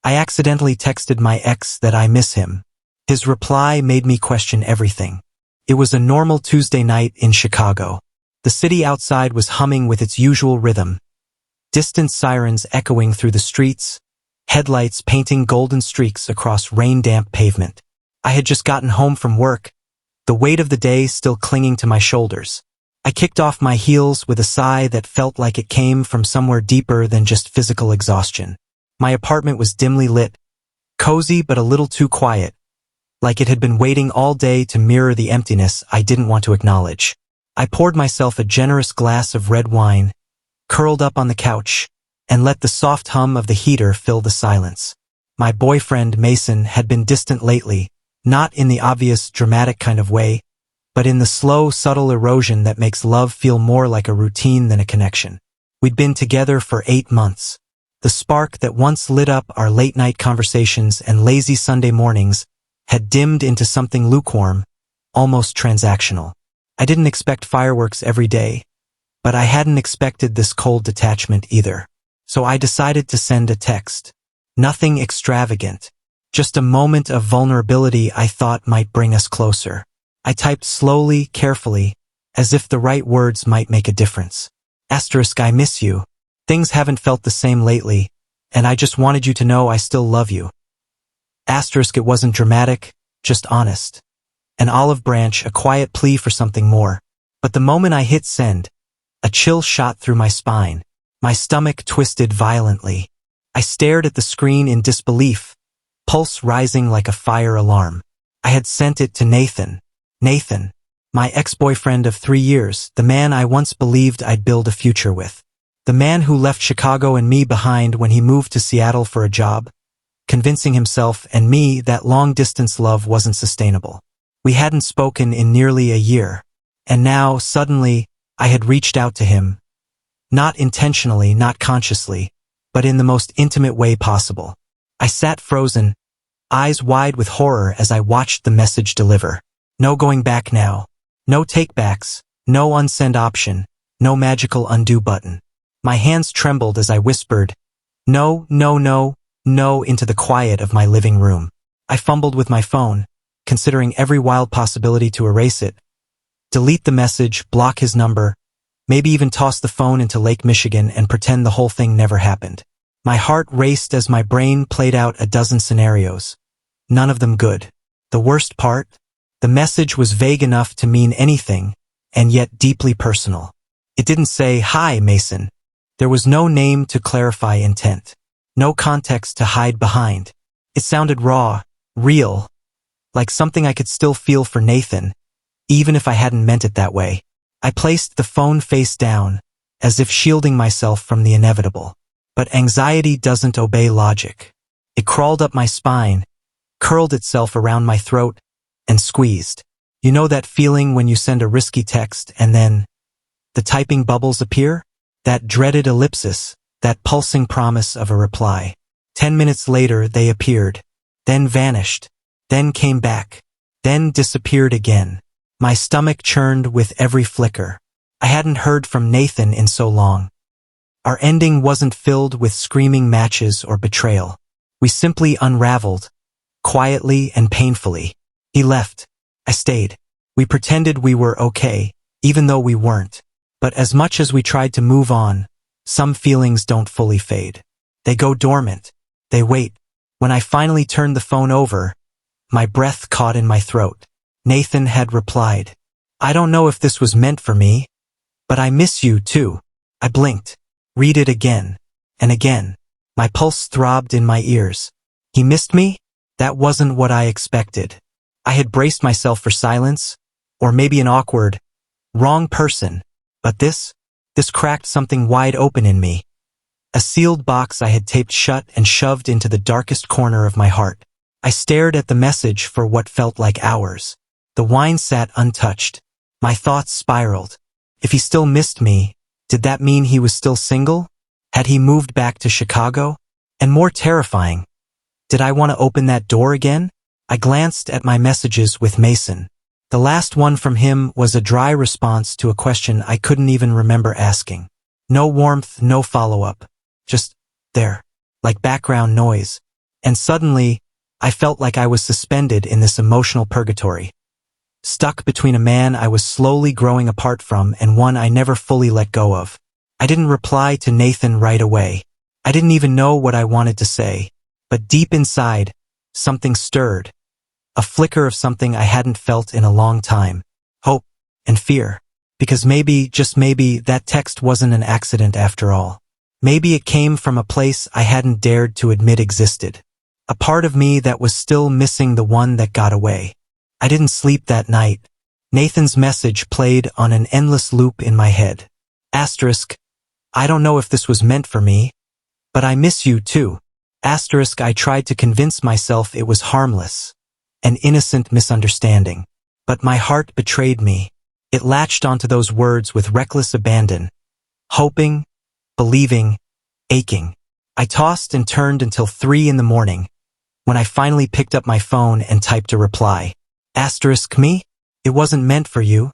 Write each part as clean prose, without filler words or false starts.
I accidentally texted my ex that I miss him. His reply made me question everything. It was a normal Tuesday night in Chicago. The city outside was humming with its usual rhythm. Distant sirens echoing through the streets, headlights painting golden streaks across rain-damp pavement. I had just gotten home from work, the weight of the day still clinging to my shoulders. I kicked off my heels with a sigh that felt like it came from somewhere deeper than just physical exhaustion. My apartment was dimly lit, cozy but a little too quiet, like it had been waiting all day to mirror the emptiness I didn't want to acknowledge. I poured myself a generous glass of red wine, curled up on the couch, and let the soft hum of the heater fill the silence. My boyfriend, Mason, had been distant lately, not in the obvious, dramatic kind of way, but in the slow, subtle erosion that makes love feel more like a routine than a connection. We'd been together for 8 months. The spark that once lit up our late-night conversations and lazy Sunday mornings had dimmed into something lukewarm, almost transactional. I didn't expect fireworks every day, but I hadn't expected this cold detachment either. So I decided to send a text. Nothing extravagant, just a moment of vulnerability I thought might bring us closer. I typed slowly, carefully, as if the right words might make a difference. I miss you. Things haven't felt the same lately, and I just wanted you to know I still love you. It wasn't dramatic, just honest. An olive branch, a quiet plea for something more. But the moment I hit send, a chill shot through my spine. My stomach twisted violently. I stared at the screen in disbelief, pulse rising like a fire alarm. I had sent it to Nathan. Nathan, my ex-boyfriend of 3 years, the man I once believed I'd build a future with. The man who left Chicago and me behind when he moved to Seattle for a job, convincing himself and me that long-distance love wasn't sustainable. We hadn't spoken in nearly a year, and now, suddenly, I had reached out to him. Not intentionally, not consciously, but in the most intimate way possible. I sat frozen, eyes wide with horror as I watched the message deliver. No going back now. No takebacks, no unsend option, no magical undo button. My hands trembled as I whispered, "No, no, no, no," into the quiet of my living room. I fumbled with my phone, considering every wild possibility to erase it. Delete the message, block his number, maybe even toss the phone into Lake Michigan and pretend the whole thing never happened. My heart raced as my brain played out a dozen scenarios. None of them good. The worst part? The message was vague enough to mean anything, and yet deeply personal. It didn't say, "Hi, Mason." There was no name to clarify intent. No context to hide behind. It sounded raw, real, like something I could still feel for Nathan, even if I hadn't meant it that way. I placed the phone face down, as if shielding myself from the inevitable. But anxiety doesn't obey logic. It crawled up my spine, curled itself around my throat, and squeezed. You know that feeling when you send a risky text and then the typing bubbles appear? That dreaded ellipsis, that pulsing promise of a reply. 10 minutes later they appeared, then vanished, then came back, then disappeared again. My stomach churned with every flicker. I hadn't heard from Nathan in so long. Our ending wasn't filled with screaming matches or betrayal. We simply unraveled, quietly and painfully. He left. I stayed. We pretended we were okay, even though we weren't. But as much as we tried to move on, some feelings don't fully fade. They go dormant. They wait. When I finally turned the phone over, my breath caught in my throat. Nathan had replied, "I don't know if this was meant for me, but I miss you too." I blinked. Read it again. And again. My pulse throbbed in my ears. He missed me? That wasn't what I expected. I had braced myself for silence, or maybe an awkward, wrong person. But this cracked something wide open in me. A sealed box I had taped shut and shoved into the darkest corner of my heart. I stared at the message for what felt like hours. The wine sat untouched. My thoughts spiraled. If he still missed me, did that mean he was still single? Had he moved back to Chicago? And more terrifying, did I want to open that door again? I glanced at my messages with Mason. The last one from him was a dry response to a question I couldn't even remember asking. No warmth, no follow-up. Just there, like background noise. And suddenly, I felt like I was suspended in this emotional purgatory, stuck between a man I was slowly growing apart from and one I never fully let go of. I didn't reply to Nathan right away. I didn't even know what I wanted to say. But deep inside, something stirred. A flicker of something I hadn't felt in a long time. Hope and fear. Because maybe, just maybe, that text wasn't an accident after all. Maybe it came from a place I hadn't dared to admit existed. A part of me that was still missing the one that got away. I didn't sleep that night. Nathan's message played on an endless loop in my head. Asterisk, I don't know if this was meant for me, but I miss you too. Asterisk, I tried to convince myself it was harmless, an innocent misunderstanding. But my heart betrayed me. It latched onto those words with reckless abandon. Hoping, believing, aching. I tossed and turned until 3 in the morning, when I finally picked up my phone and typed a reply. Asterisk me? It wasn't meant for you,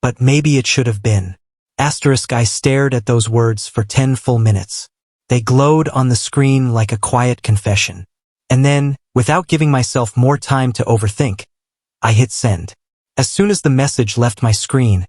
but maybe it should have been. Asterisk, I stared at those words for 10 full minutes. They glowed on the screen like a quiet confession. And then, without giving myself more time to overthink, I hit send. As soon as the message left my screen,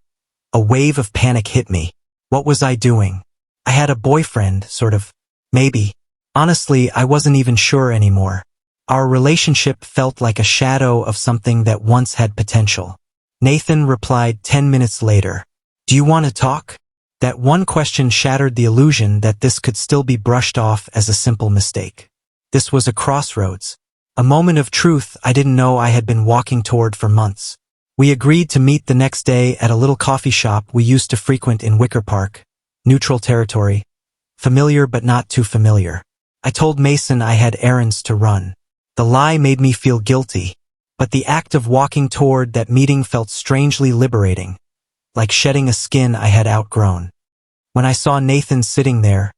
a wave of panic hit me. What was I doing? I had a boyfriend, sort of. Maybe. Honestly, I wasn't even sure anymore. Our relationship felt like a shadow of something that once had potential. Nathan replied 10 minutes later. Do you want to talk? That one question shattered the illusion that this could still be brushed off as a simple mistake. This was a crossroads. A moment of truth I didn't know I had been walking toward for months. We agreed to meet the next day at a little coffee shop we used to frequent in Wicker Park. Neutral territory. Familiar but not too familiar. I told Mason I had errands to run. The lie made me feel guilty, but the act of walking toward that meeting felt strangely liberating, like shedding a skin I had outgrown. When I saw Nathan sitting there,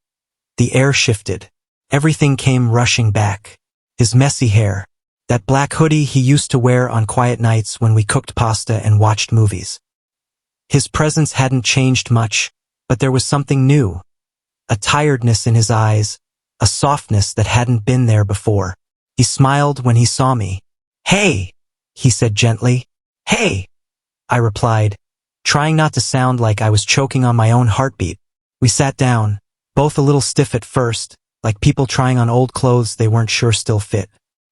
the air shifted. Everything came rushing back. His messy hair, that black hoodie he used to wear on quiet nights when we cooked pasta and watched movies. His presence hadn't changed much, but there was something new. A tiredness in his eyes, a softness that hadn't been there before. He smiled when he saw me. Hey, he said gently. Hey, I replied, trying not to sound like I was choking on my own heartbeat. We sat down, both a little stiff at first, like people trying on old clothes they weren't sure still fit.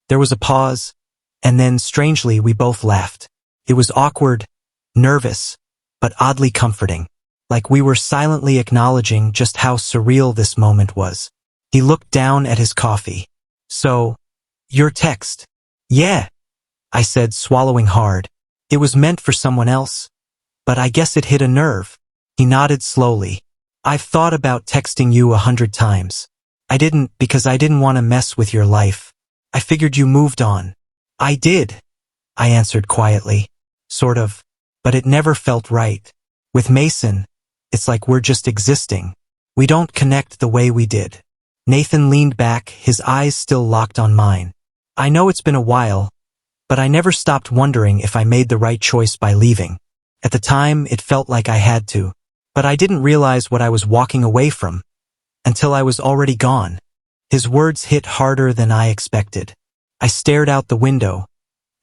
There was a pause, and then, strangely, we both laughed. It was awkward, nervous, but oddly comforting, like we were silently acknowledging just how surreal this moment was. He looked down at his coffee. So, your text. Yeah, I said, swallowing hard. It was meant for someone else, but I guess it hit a nerve. He nodded slowly. I've thought about texting you 100 times. I didn't because I didn't want to mess with your life. I figured you moved on. I did, I answered quietly. Sort of. But it never felt right. With Mason, it's like we're just existing. We don't connect the way we did. Nathan leaned back, his eyes still locked on mine. I know it's been a while, but I never stopped wondering if I made the right choice by leaving. At the time, it felt like I had to. But I didn't realize what I was walking away from, until I was already gone. His words hit harder than I expected. I stared out the window,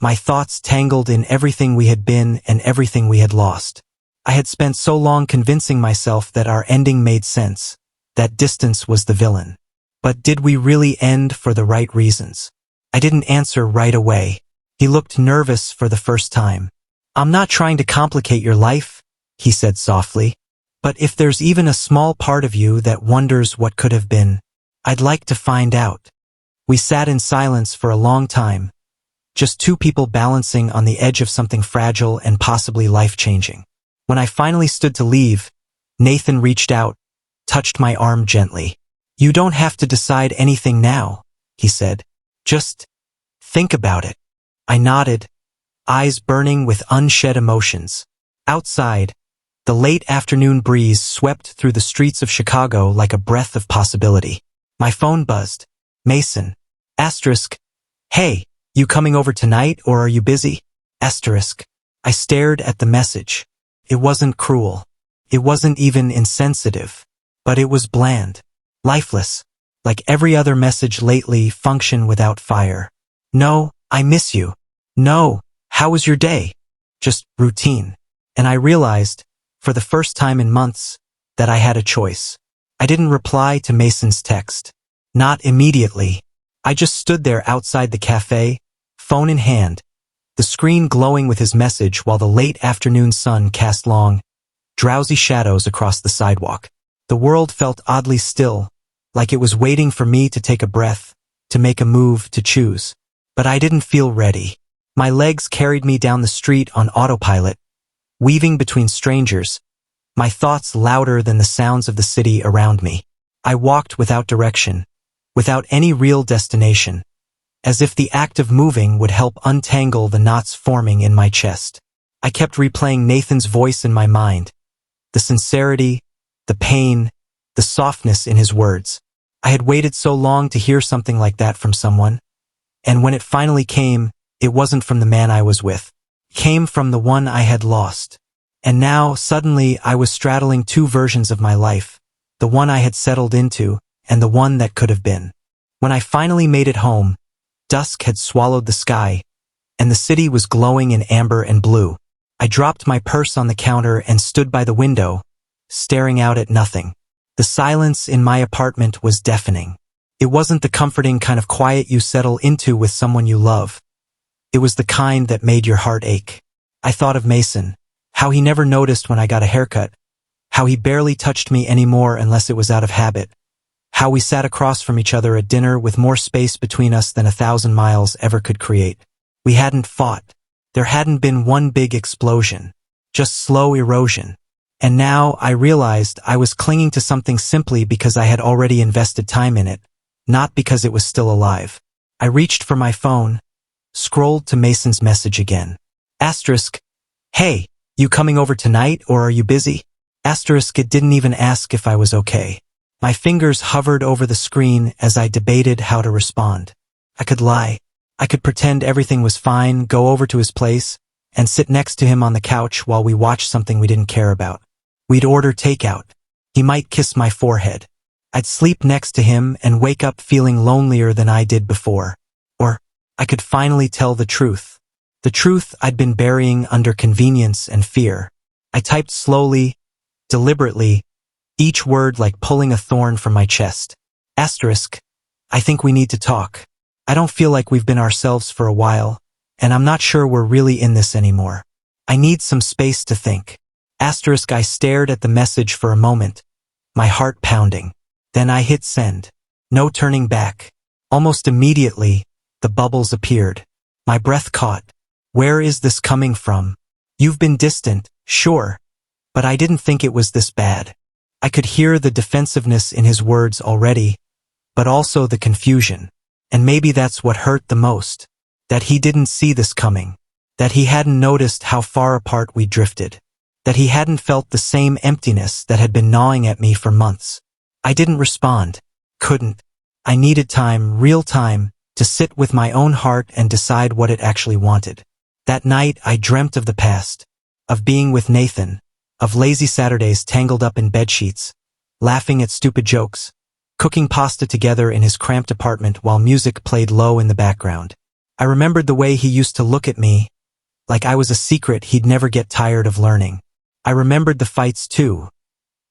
my thoughts tangled in everything we had been and everything we had lost. I had spent so long convincing myself that our ending made sense, that distance was the villain. But did we really end for the right reasons? I didn't answer right away. He looked nervous for the first time. I'm not trying to complicate your life, he said softly. But if there's even a small part of you that wonders what could have been, I'd like to find out. We sat in silence for a long time, just two people balancing on the edge of something fragile and possibly life-changing. When I finally stood to leave, Nathan reached out, touched my arm gently. You don't have to decide anything now, he said. Just think about it. I nodded, eyes burning with unshed emotions. Outside, the late afternoon breeze swept through the streets of Chicago like a breath of possibility. My phone buzzed. Mason. Asterisk. Hey, you coming over tonight or are you busy? Asterisk. I stared at the message. It wasn't cruel. It wasn't even insensitive. But it was bland. Lifeless. like every other message lately, function without fire. No, I miss you. No, how was your day? Just routine. And I realized, for the first time in months, that I had a choice. I didn't reply to Mason's text. Not immediately. I just stood there outside the cafe, phone in hand, the screen glowing with his message while the late afternoon sun cast long, drowsy shadows across the sidewalk. The world felt oddly still, like it was waiting for me to take a breath, to make a move, to choose. But I didn't feel ready. My legs carried me down the street on autopilot, weaving between strangers, my thoughts louder than the sounds of the city around me. I walked without direction, without any real destination, as if the act of moving would help untangle the knots forming in my chest. I kept replaying Nathan's voice in my mind, the sincerity, the pain, the softness in his words. I had waited so long to hear something like that from someone, and when it finally came, it wasn't from the man I was with. It came from the one I had lost. And now, suddenly, I was straddling two versions of my life, the one I had settled into, and the one that could have been. When I finally made it home, dusk had swallowed the sky, and the city was glowing in amber and blue. I dropped my purse on the counter and stood by the window, staring out at nothing. The silence in my apartment was deafening. It wasn't the comforting kind of quiet you settle into with someone you love. It was the kind that made your heart ache. I thought of Mason, how he never noticed when I got a haircut, how he barely touched me anymore unless it was out of habit, how we sat across from each other at dinner with more space between us than 1,000 miles ever could create. We hadn't fought. There hadn't been one big explosion, just slow erosion. And now I realized I was clinging to something simply because I had already invested time in it, not because it was still alive. I reached for my phone, scrolled to Mason's message again. Asterisk, hey, you coming over tonight or are you busy? Asterisk, it didn't even ask if I was okay. My fingers hovered over the screen as I debated how to respond. I could lie. I could pretend everything was fine, go over to his place, and sit next to him on the couch while we watched something we didn't care about. We'd order takeout. He might kiss my forehead. I'd sleep next to him and wake up feeling lonelier than I did before. Or I could finally tell the truth. The truth I'd been burying under convenience and fear. I typed slowly, deliberately, each word like pulling a thorn from my chest. Asterisk, I think we need to talk. I don't feel like we've been ourselves for a while, and I'm not sure we're really in this anymore. I need some space to think. Asterisk, I stared at the message for a moment, my heart pounding. Then I hit send. No turning back. Almost immediately, the bubbles appeared. My breath caught. Where is this coming from? You've been distant, sure, but I didn't think it was this bad. I could hear the defensiveness in his words already, but also the confusion. And maybe that's what hurt the most. That he didn't see this coming. That he hadn't noticed how far apart we drifted. That he hadn't felt the same emptiness that had been gnawing at me for months. I didn't respond. Couldn't. I needed time, real time, to sit with my own heart and decide what it actually wanted. That night I dreamt of the past. Of being with Nathan. Of lazy Saturdays tangled up in bedsheets. Laughing at stupid jokes. Cooking pasta together in his cramped apartment while music played low in the background. I remembered the way he used to look at me, like I was a secret he'd never get tired of learning. I remembered the fights too.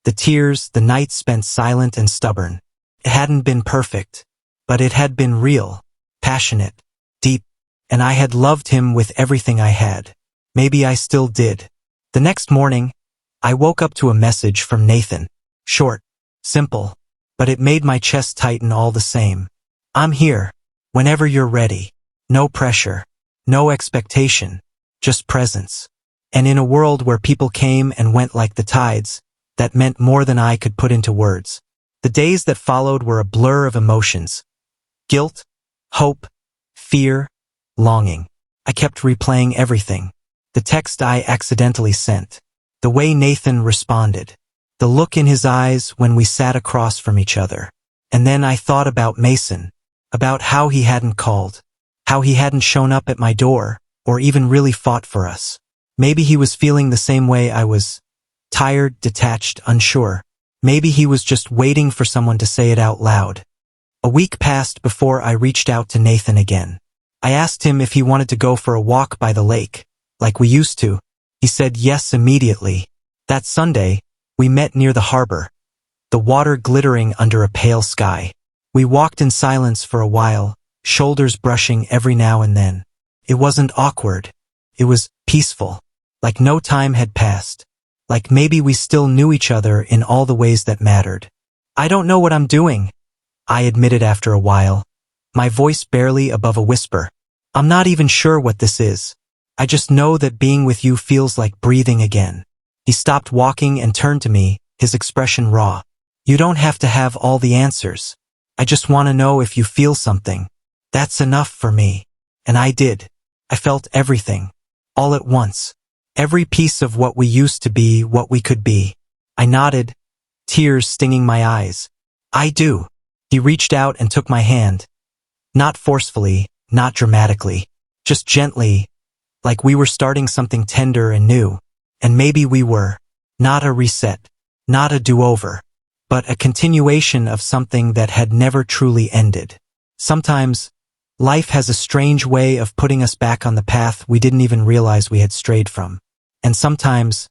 The tears, the nights spent silent and stubborn. It hadn't been perfect, but it had been real, passionate, deep, and I had loved him with everything I had. Maybe I still did. The next morning, I woke up to a message from Nathan. Short, simple, but it made my chest tighten all the same. I'm here, whenever you're ready. No pressure, no expectation, just presence. And in a world where people came and went like the tides, that meant more than I could put into words. The days that followed were a blur of emotions. Guilt, hope, fear, longing. I kept replaying everything. The text I accidentally sent. The way Nathan responded. The look in his eyes when we sat across from each other. And then I thought about Mason. About how he hadn't called. How he hadn't shown up at my door, or even really fought for us. Maybe he was feeling the same way I was. Tired, detached, unsure. Maybe he was just waiting for someone to say it out loud. A week passed before I reached out to Nathan again. I asked him if he wanted to go for a walk by the lake, like we used to. He said yes immediately. That Sunday, we met near the harbor, the water glittering under a pale sky. We walked in silence for a while, shoulders brushing every now and then. It wasn't awkward. It was peaceful, like no time had passed, like maybe we still knew each other in all the ways that mattered. I don't know what I'm doing, I admitted after a while, my voice barely above a whisper. I'm not even sure what this is. I just know that being with you feels like breathing again. He stopped walking and turned to me, his expression raw. You don't have to have all the answers. I just want to know if you feel something. That's enough for me. And I did. I felt everything. All at once. Every piece of what we used to be, what we could be. I nodded, tears stinging my eyes. I do. He reached out and took my hand. Not forcefully, not dramatically. Just gently, like we were starting something tender and new. And maybe we were. Not a reset. Not a do-over. But a continuation of something that had never truly ended. Sometimes, life has a strange way of putting us back on the path we didn't even realize we had strayed from. And sometimes,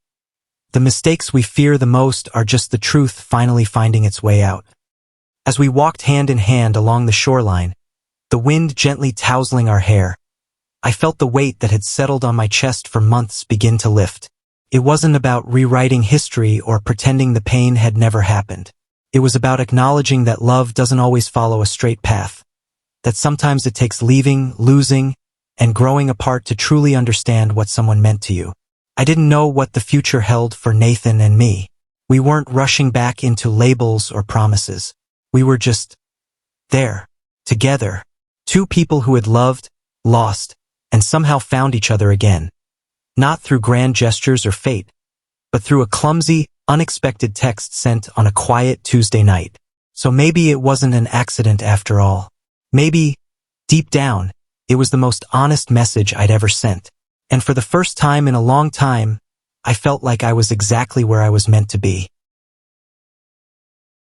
the mistakes we fear the most are just the truth finally finding its way out. As we walked hand in hand along the shoreline, the wind gently tousling our hair, I felt the weight that had settled on my chest for months begin to lift. It wasn't about rewriting history or pretending the pain had never happened. It was about acknowledging that love doesn't always follow a straight path, that sometimes it takes leaving, losing, and growing apart to truly understand what someone meant to you. I didn't know what the future held for Nathan and me. We weren't rushing back into labels or promises. We were just there, together, two people who had loved, lost, and somehow found each other again. Not through grand gestures or fate, but through a clumsy, unexpected text sent on a quiet Tuesday night. So maybe it wasn't an accident after all. Maybe, deep down, it was the most honest message I'd ever sent. And for the first time in a long time, I felt like I was exactly where I was meant to be.